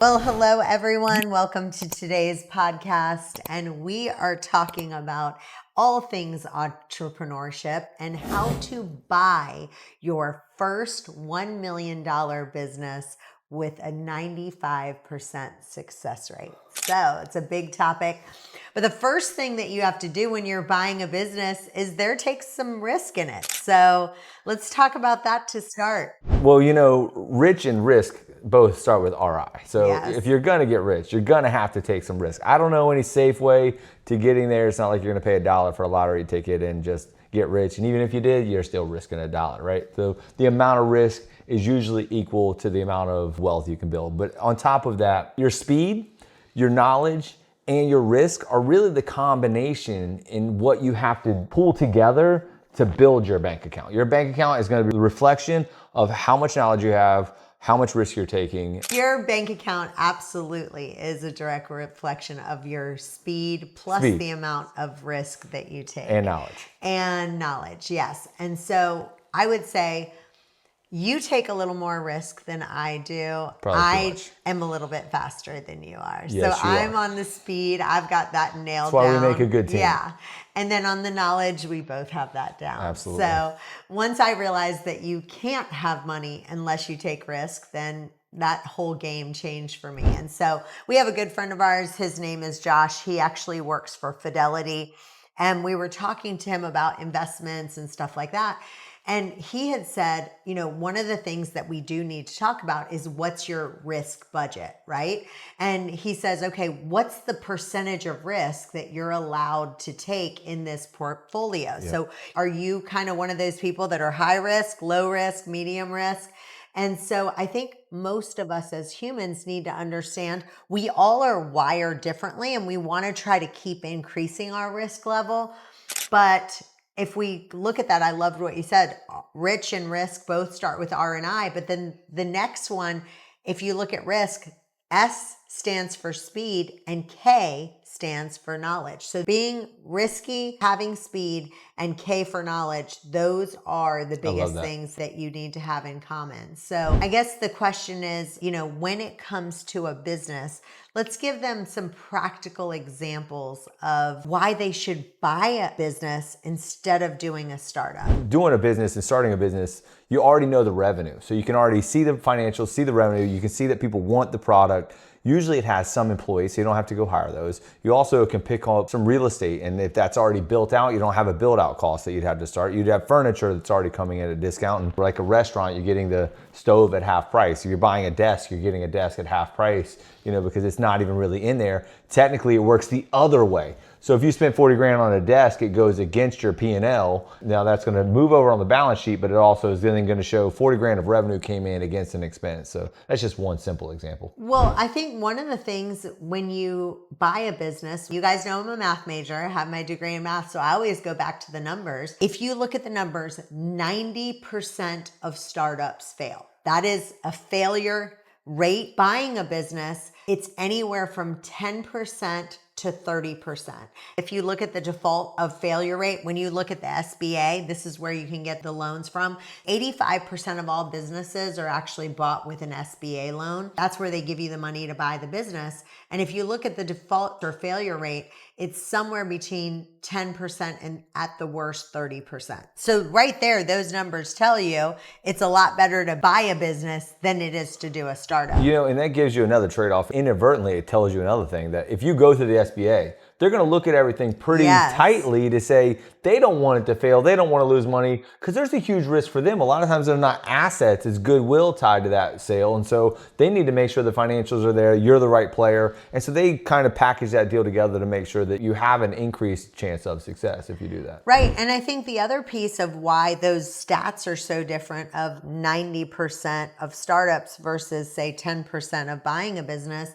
Well, hello, everyone. Welcome to today's podcast. And we are talking about all things entrepreneurship and how to buy your first $1 million business with a 95% success rate. So it's a big topic. But the first thing that you have to do when you're buying a business is there takes some risk in it. So let's talk about that to start. Well, rich and risk both start with RI. So Yes. if you're going to get rich, you're going to have to take some risk. I don't know any safe way to getting there. It's not like you're going to pay $1 for a lottery ticket and just get rich. And even if you did, you're still risking $1, right? So the amount of risk is usually equal to the amount of wealth you can build. But on top of that, your speed, your knowledge, and your risk are really the combination in what you have to pull together to build your bank account. Your bank account is going to be a reflection of how much knowledge you have, how much risk you're taking. Your bank account absolutely is a direct reflection of your speed plus the amount of risk that you take. And knowledge. And knowledge, yes. And so I would say you take a little more risk than I do. I am a little bit faster than you are. Yes, so I'm on the speed. I've got that nailed down. That's why we make a good team. Yeah. And then on the knowledge, we both have that down. Absolutely. So once I realized that you can't have money unless you take risk, then that whole game changed for me. And so we have a good friend of ours. His name is Josh. He actually works for Fidelity. And we were talking to him about investments and stuff like that. And he had said, one of the things that we do need to talk about is what's your risk budget, right? And he says, okay, what's the percentage of risk that you're allowed to take in this portfolio? Yep. So are you kind of one of those people that are high risk, low risk, medium risk? And so I think most of us as humans need to understand we all are wired differently and we want to try to keep increasing our risk level. But if we look at that, I loved what you said. Rich and risk both start with R and I, but then the next one, if you look at risk, S stands for speed and K stands for knowledge. So being risky, having speed, and K for knowledge, those are the biggest things that you need to have in common. So I guess the question is, when it comes to a business, let's give them some practical examples of why they should buy a business instead of doing a startup. Doing a business and starting a business, you already know the revenue. So you can already see the financials, see the revenue. You can see that people want the product. Usually it has some employees, so you don't have to go hire those. You also can pick up some real estate, and if that's already built out, you don't have a build-out cost that you'd have to start. You'd have furniture that's already coming at a discount. And like a restaurant, you're getting the stove at half price. If you're buying a desk, you're getting a desk at half price, because it's not even really in there. Technically, it works the other way. So if you spend 40 grand on a desk, it goes against your P&L. Now that's going to move over on the balance sheet, but it also is then going to show 40 grand of revenue came in against an expense. So that's just one simple example. Well, I think one of the things when you buy a business, you guys know I'm a math major, I have my degree in math, so I always go back to the numbers. If you look at the numbers, 90% of startups fail. That is a failure rate. Buying a business, it's anywhere from 10% to 30%. If you look at the default of failure rate, when you look at the SBA, this is where you can get the loans from. 85% of all businesses are actually bought with an SBA loan. That's where they give you the money to buy the business. And if you look at the default or failure rate, it's somewhere between 10% and at the worst 30%. So right there, those numbers tell you it's a lot better to buy a business than it is to do a startup. And that gives you another trade-off. Inadvertently, it tells you another thing, that if you go through the SBA, they're going to look at everything pretty tightly to say they don't want it to fail. They don't want to lose money because there's a huge risk for them. A lot of times they're not assets. It's goodwill tied to that sale. And so they need to make sure the financials are there. You're the right player. And so they kind of package that deal together to make sure that you have an increased chance of success if you do that. Right. And I think the other piece of why those stats are so different of 90% of startups versus say 10% of buying a business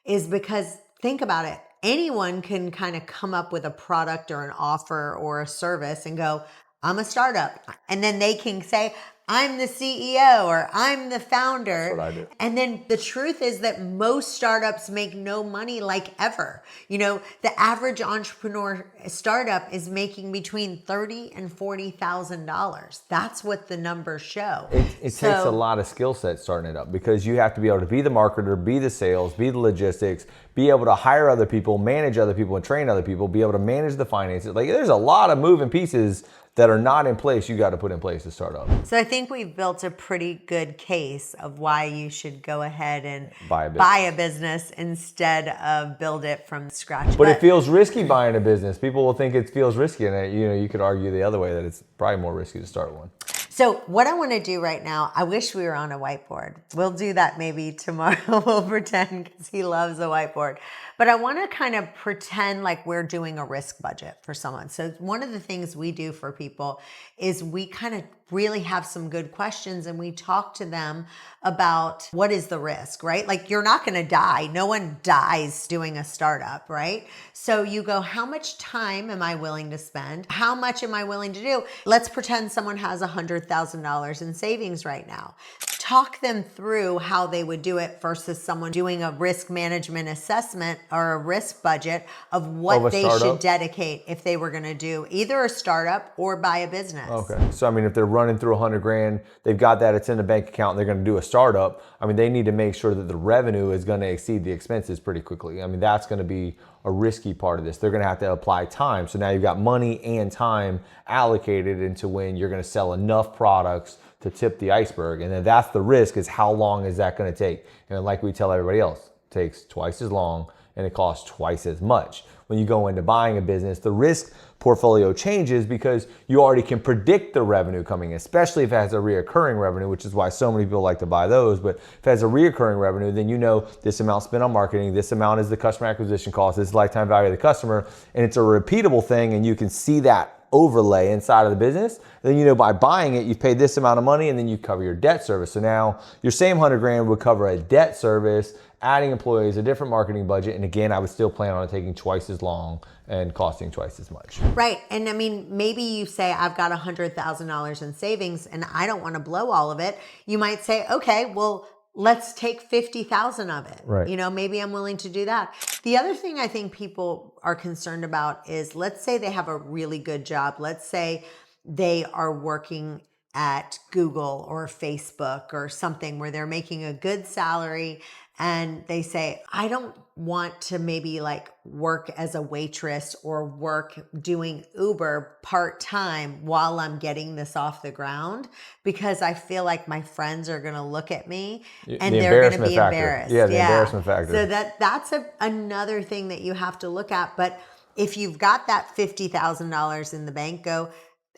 is because think about it. Anyone can kind of come up with a product or an offer or a service and go, I'm a startup. And then they can say, I'm the CEO or I'm the founder. That's what I do. And then the truth is that most startups make no money like ever. You know, the average entrepreneur startup is making between $30,000 and $40,000. That's what the numbers show. It takes a lot of skill sets starting it up, because you have to be able to be the marketer, be the sales, be the logistics, be able to hire other people, manage other people, and train other people, be able to manage the finances. Like, there's a lot of moving pieces that are not in place you got to put in place to start up. So I think we've built a pretty good case of why you should go ahead and Buy a business instead of build it from scratch. But it feels risky buying a business. People will think it feels risky, and you could argue the other way that it's probably more risky to start one. So what I want to do right now, I wish we were on a whiteboard. We'll do that maybe tomorrow. We'll pretend, because he loves a whiteboard. But I want to kind of pretend like we're doing a risk budget for someone. So one of the things we do for people is we kind of really have some good questions, and we talk to them about what is the risk, right? Like, you're not going to die. No one dies doing a startup, right? So you go, how much time am I willing to spend? How much am I willing to do? Let's pretend someone has $100,000 in savings right now. Talk them through how they would do it versus someone doing a risk management assessment or a risk budget of what they should dedicate if they were going to do either a startup or buy a business. Okay. So, I mean, if they're running through $100,000, they've got that, it's in the bank account, and they're going to do a startup. I mean, they need to make sure that the revenue is going to exceed the expenses pretty quickly. I mean, that's going to be a risky part of this. They're going to have to apply time. So now you've got money and time allocated into when you're going to sell enough products to tip the iceberg. And then that's the risk, is how long is that going to take? And like we tell everybody else, it takes twice as long and it costs twice as much. When you go into buying a business, the risk portfolio changes because you already can predict the revenue coming in, especially if it has a reoccurring revenue, which is why so many people like to buy those. But if it has a reoccurring revenue, then you know this amount spent on marketing, this amount is the customer acquisition cost, this is lifetime value of the customer, and it's a repeatable thing, and you can see that overlay inside of the business. And then, by buying it, you've paid this amount of money, and then you cover your debt service. So now your same $100,000 would cover a debt service, adding employees, a different marketing budget. And again, I would still plan on it taking twice as long and costing twice as much. Right. And I mean, maybe you say, I've got $100,000 in savings and I don't want to blow all of it. You might say, okay, well, let's take 50,000 of it. Right. Maybe I'm willing to do that. The other thing I think people are concerned about is, let's say they have a really good job. Let's say they are working at Google or Facebook or something where they're making a good salary, and they say, I don't want to maybe like work as a waitress or work doing Uber part-time while I'm getting this off the ground, because I feel like my friends are going to look at me and they're going to be embarrassed. Yeah, the embarrassment factor. So that's another thing that you have to look at. But if you've got that $50,000 in the bank, go,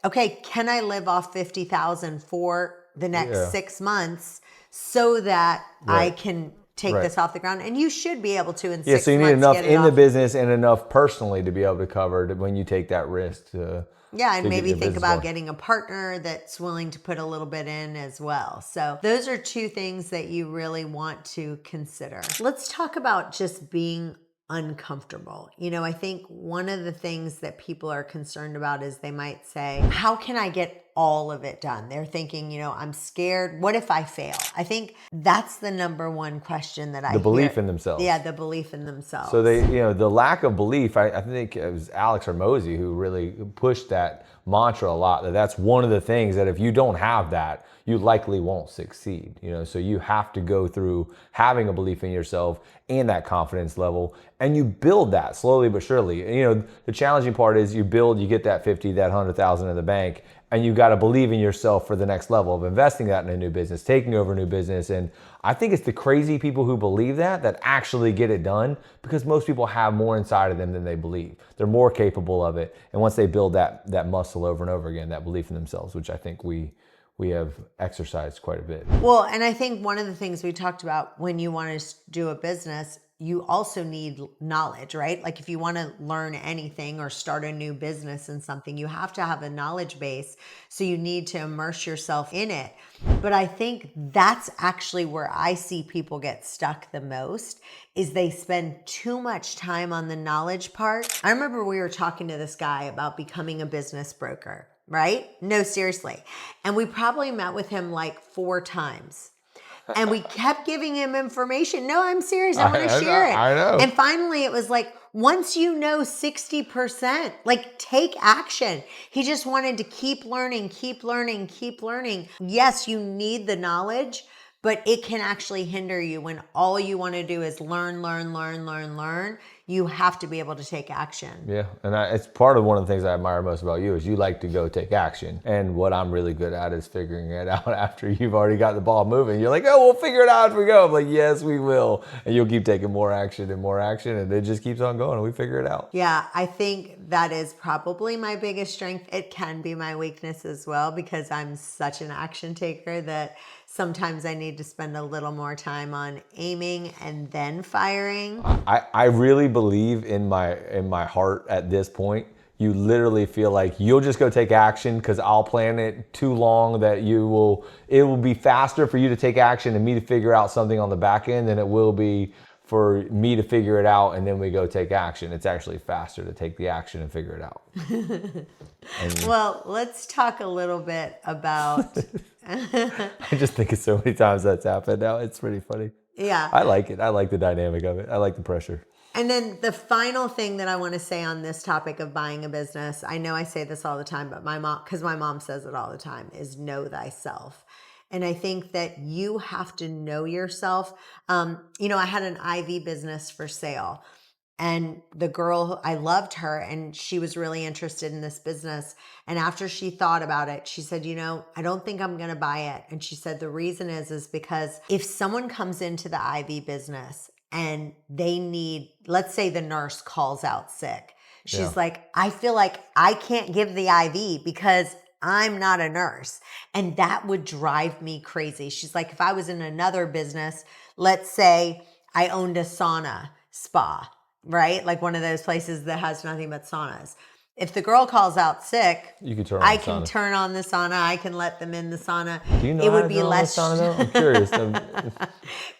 okay, can I live off $50,000 for the next 6 months so that I can take this off the ground? And you should be able to in 6 months. So you need enough in the business and enough personally to be able to cover when you take that risk to. Yeah, and maybe think about getting a partner that's willing to put a little bit in as well. So those are two things that you really want to consider. Let's talk about just being uncomfortable. I think one of the things that people are concerned about is they might say, how can I get all of it done? They're thinking, I'm scared. What if I fail? I think that's the number one question that I hear. The belief in themselves. Yeah, the belief in themselves. So the lack of belief, I think it was Alex Hormozy who really pushed that mantra a lot, that's one of the things that if you don't have that, you likely won't succeed. So you have to go through having a belief in yourself and that confidence level, and you build that slowly but surely. The challenging part is you get that 50, that 100,000 in the bank, and you got to believe in yourself for the next level of investing that in a new business, taking over a new business. And I think it's the crazy people who believe that actually get it done, because most people have more inside of them than they believe. They're more capable of it. And once they build that muscle over and over again, that belief in themselves, which I think we have exercised quite a bit. Well, and I think one of the things we talked about when you want to do a business, you also need knowledge, right? Like if you want to learn anything or start a new business in something, you have to have a knowledge base. So you need to immerse yourself in it. But I think that's actually where I see people get stuck the most, is they spend too much time on the knowledge part. I remember we were talking to this guy about becoming a business broker. right? No, seriously. And we probably met with him like 4 times. And we kept giving him information. No, I'm serious. I want to share it. I know. And finally it was like, once you know 60%, like take action. He just wanted to keep learning, keep learning, keep learning. Yes, you need the knowledge, but it can actually hinder you when all you want to do is learn, learn, learn, learn, learn. You have to be able to take action. Yeah, and it's part of one of the things I admire most about you is you like to go take action. And what I'm really good at is figuring it out after you've already got the ball moving. You're like, oh, we'll figure it out as we go. I'm like, yes, we will. And you'll keep taking more action, and it just keeps on going, and we figure it out. Yeah, I think that is probably my biggest strength. It can be my weakness as well because I'm such an action taker that sometimes I need to spend a little more time on aiming and then firing. I really believe in my heart at this point. You literally feel like you'll just go take action because I'll plan it too long that it will be faster for you to take action and me to figure out something on the back end than it will be for me to figure it out and then we go take action. It's actually faster to take the action and figure it out. Well, let's talk a little bit about... I just think of so many times that's happened now. It's pretty funny. Yeah. I like it. I like the dynamic of it. I like the pressure. And then the final thing that I want to say on this topic of buying a business, I know I say this all the time, but my mom says it all the time, is know thyself. And I think that you have to know yourself. I had an IV business for sale. And the girl, I loved her and she was really interested in this business. And after she thought about it, she said, I don't think I'm going to buy it. And she said, the reason is because if someone comes into the IV business and they need, let's say the nurse calls out sick. She's like, I feel like I can't give the IV because I'm not a nurse. And that would drive me crazy. She's like, if I was in another business, let's say I owned a sauna spa, right? Like one of those places that has nothing but saunas. If the girl calls out sick, you can turn on I the can sauna. Turn on the sauna. I can let them in the sauna. Do you know it how would to be turn on less. the sauna, though? I'm curious.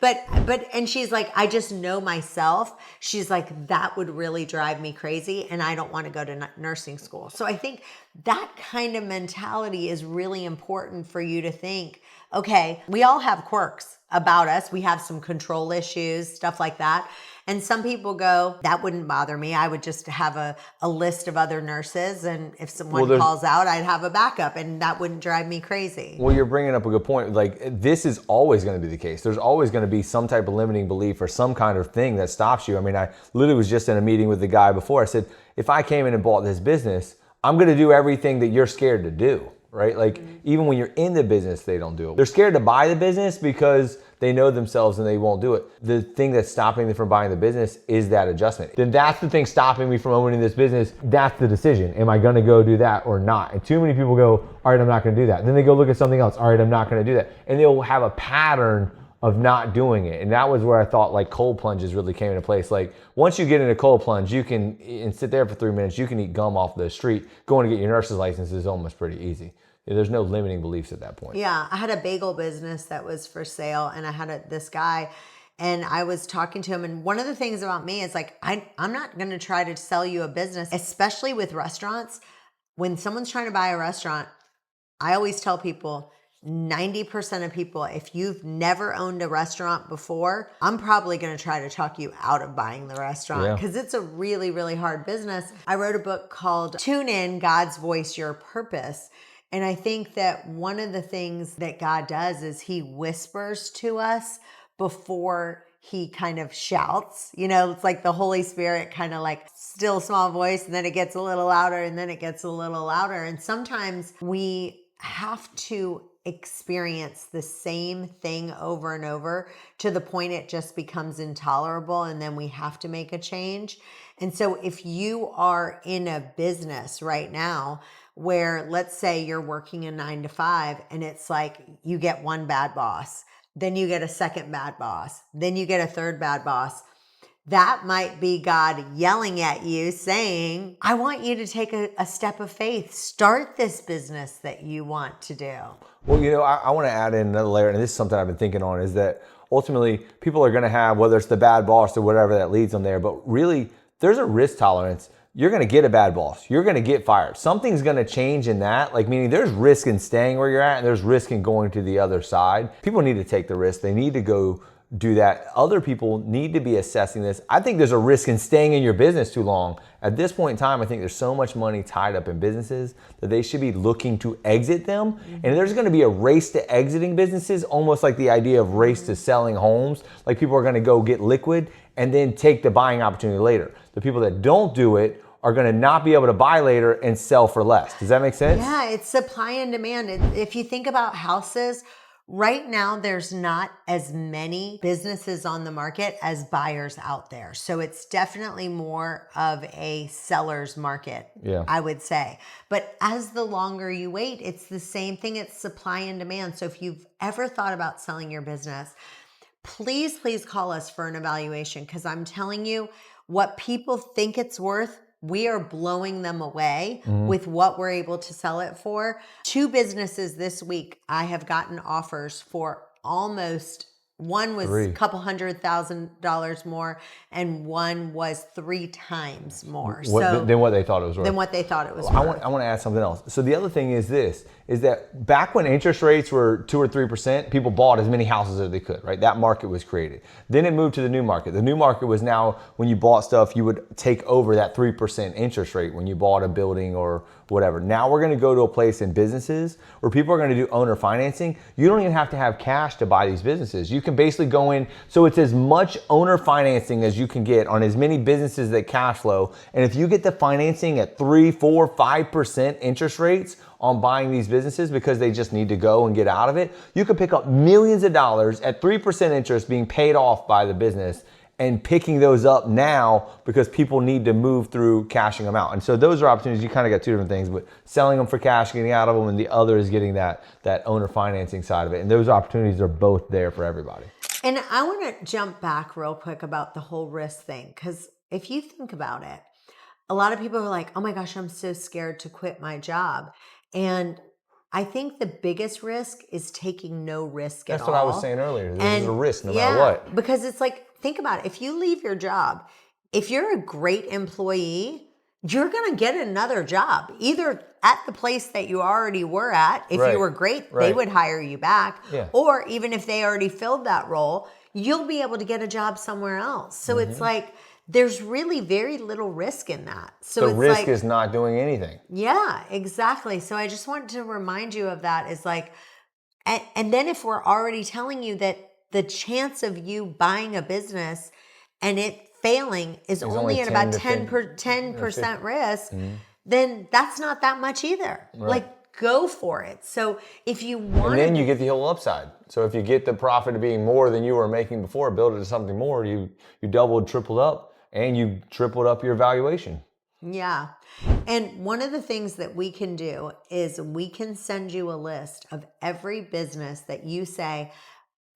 But and she's like, I just know myself. She's like, that would really drive me crazy, and I don't want to go to nursing school. So I think that kind of mentality is really important for you to think. Okay, we all have quirks about us. We have some control issues, stuff like that. And some people go, that wouldn't bother me. I would just have a list of other nurses. And if someone calls out, I'd have a backup and that wouldn't drive me crazy. Well, you're bringing up a good point. Like, this is always going to be the case. There's always going to be some type of limiting belief or some kind of thing that stops you. I mean, I literally was just in a meeting with the guy before. I said, if I came in and bought this business, I'm going to do everything that you're scared to do, right? Like, even when you're in the business, they don't do it. They're scared to buy the business because they know themselves and they won't do it. The thing that's stopping them from buying the business is that adjustment. Then that's the thing stopping me from owning this business. That's the decision. Am I gonna go do that or not? And too many people go, all right, I'm not gonna do that. Then they go look at something else. All right, I'm not gonna do that. And they'll have a pattern of not doing it. And that was where I thought like cold plunges really came into place. Like once you get in a cold plunge, you can, and sit there for 3 minutes, you can eat gum off the street. Going to get your nurse's license is almost pretty easy. There's no limiting beliefs at that point. Yeah, I had a bagel business that was for sale, and I had this guy, and I was talking to him. And one of the things about me is like, I'm not going to try to sell you a business, especially with restaurants. When someone's trying to buy a restaurant, I always tell people, 90% of people, if you've never owned a restaurant before, I'm probably going to try to talk you out of buying the restaurant because it's a really, really hard business. I wrote a book called Tune In, God's Voice, Your Purpose. And I think that one of the things that God does is he whispers to us before he kind of shouts. It's like the Holy Spirit kind of like still small voice, and then it gets a little louder, and then it gets a little louder. And sometimes we have to experience the same thing over and over to the point it just becomes intolerable, and then we have to make a change. And so if you are in a business right now where, let's say you're working a 9 to 5 and it's like you get one bad boss, then you get a second bad boss, then you get a third bad boss, that might be God yelling at you saying, I want you to take a step of faith. Start this business that you want to do. Well, I want to add in another layer, and this is something I've been thinking on, is that ultimately people are going to have, whether it's the bad boss or whatever that leads them there, but really there's a risk tolerance. you're going to get a bad boss. You're going to get fired. Something's going to change in that. Like, meaning there's risk in staying where you're at and there's risk in going to the other side. People need to take the risk. They need to go do that. Other people need to be assessing this. I think there's a risk in staying in your business too long. At this point in time, I think there's so much money tied up in businesses that they should be looking to exit them. Mm-hmm. And there's going to be a race to exiting businesses, almost like the idea of race to selling homes. Like, people are going to go get liquid and then take the buying opportunity later. The people that don't do it are going to not be able to buy later and sell for less. Does that make sense? Yeah, it's supply and demand. If you think about houses, right now there's not as many businesses on the market as buyers out there. So it's definitely more of a seller's market, I would say. But as the longer you wait, it's the same thing. It's supply and demand. So if you've ever thought about selling your business, please call us for an evaluation, because I'm telling you, what people think it's worth, we are blowing them away with what we're able to sell it for. 2 businesses this week, I have gotten offers for almost, one was a couple $100,000 more, and one was 3 times more. Than what they thought it was worth. Than what they thought it was worth. I want to add something else. So the other thing is this, is that back when interest rates were 2 or 3%, people bought as many houses as they could, right? That market was created. Then it moved to the new market. The new market was now, when you bought stuff, you would take over that 3% interest rate when you bought a building or whatever. Now we're going to go to a place in businesses where people are going to do owner financing. You don't even have to have cash to buy these businesses. You can basically go in, so it's as much owner financing as you can get on as many businesses that cash flow. And if you get the financing at 3, 4, 5% interest rates on buying these businesses because they just need to go and get out of it, you could pick up millions of dollars at 3% interest being paid off by the business, and picking those up now because people need to move through cashing them out. And so those are opportunities. You kind of got 2 different things, but selling them for cash, getting out of them, and the other is getting that owner financing side of it. And those opportunities are both there for everybody. And I want to jump back real quick about the whole risk thing, because if you think about it, a lot of people are like, oh my gosh, I'm so scared to quit my job. And I think the biggest risk is taking no risk at all. That's what I was saying earlier. There's a risk no matter what. Because it's like, think about it. If you leave your job, if you're a great employee, you're going to get another job, either at the place that you already were at. If you were great, they would hire you back. Yeah. Or even if they already filled that role, you'll be able to get a job somewhere else. So it's like, there's really very little risk in that. So the it's risk like, is not doing anything. Yeah, exactly. So I just want to remind you of that, is like, and then if we're already telling you that the chance of you buying a business and it failing is only at about 10% risk, then that's not that much either. Right. Like, go for it. So if you want, and then you get the whole upside. So if you get the profit of being more than you were making before, build it to something more, you doubled, tripled up, and you tripled up your valuation. Yeah. And one of the things that we can do is we can send you a list of every business that you say,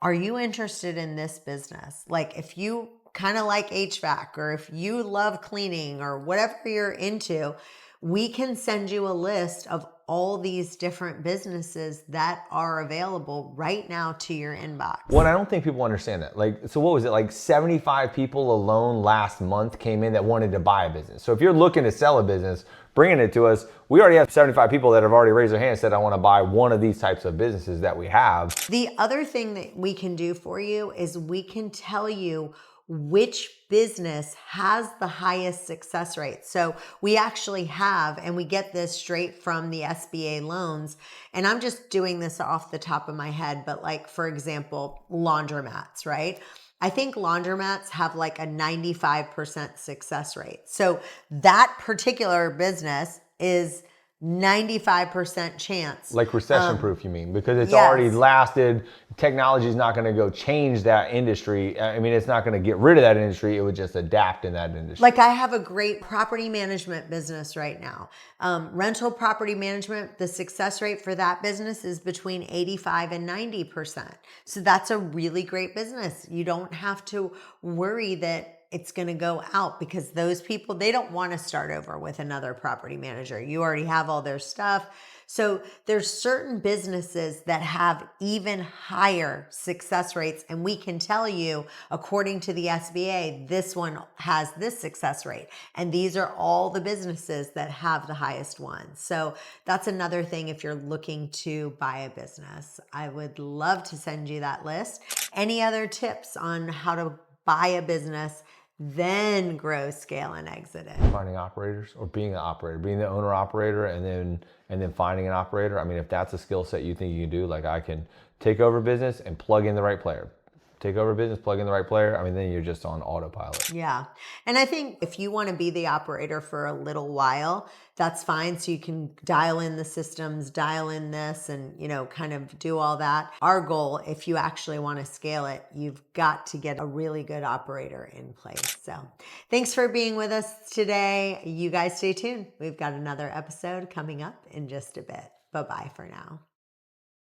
are you interested in this business? Like, if you kind of like HVAC, or if you love cleaning, or whatever you're into, we can send you a list of all these different businesses that are available right now to your inbox. Well, I don't think people understand that. Like, so what was it? Like 75 people alone last month came in that wanted to buy a business. So if you're looking to sell a business, bringing it to us, we already have 75 people that have already raised their hand and said, I want to buy one of these types of businesses that we have. The other thing that we can do for you is we can tell you which business has the highest success rate. So we actually have, and we get this straight from the SBA loans, and I'm just doing this off the top of my head, but like, for example, laundromats, right? I think laundromats have like a 95% success rate. So that particular business is 95% chance. Like recession proof, you mean? Because it's already lasted. Technology is not going to go change that industry. I mean, it's not going to get rid of that industry. It would just adapt in that industry. Like, I have a great property management business right now. Rental property management, the success rate for that business is between 85 and 90%. So that's a really great business. You don't have to worry that it's going to go out, because those people, they don't want to start over with another property manager. You already have all their stuff. So there's certain businesses that have even higher success rates. And we can tell you, according to the SBA, this one has this success rate. And these are all the businesses that have the highest ones. So that's another thing if you're looking to buy a business. I would love to send you that list. Any other tips on how to buy a business, then grow, scale, and exit it? Finding operators, or being an operator, being the owner operator, and then finding an operator. I mean, if that's a skill set you think you can do, like I can take over business and plug in the right player. Take over business, plug in the right player. I mean, then you're just on autopilot. Yeah. And I think if you want to be the operator for a little while, that's fine. So you can dial in the systems, dial in this, and, kind of do all that. Our goal, if you actually want to scale it, you've got to get a really good operator in place. So thanks for being with us today. You guys stay tuned. We've got another episode coming up in just a bit. Bye-bye for now.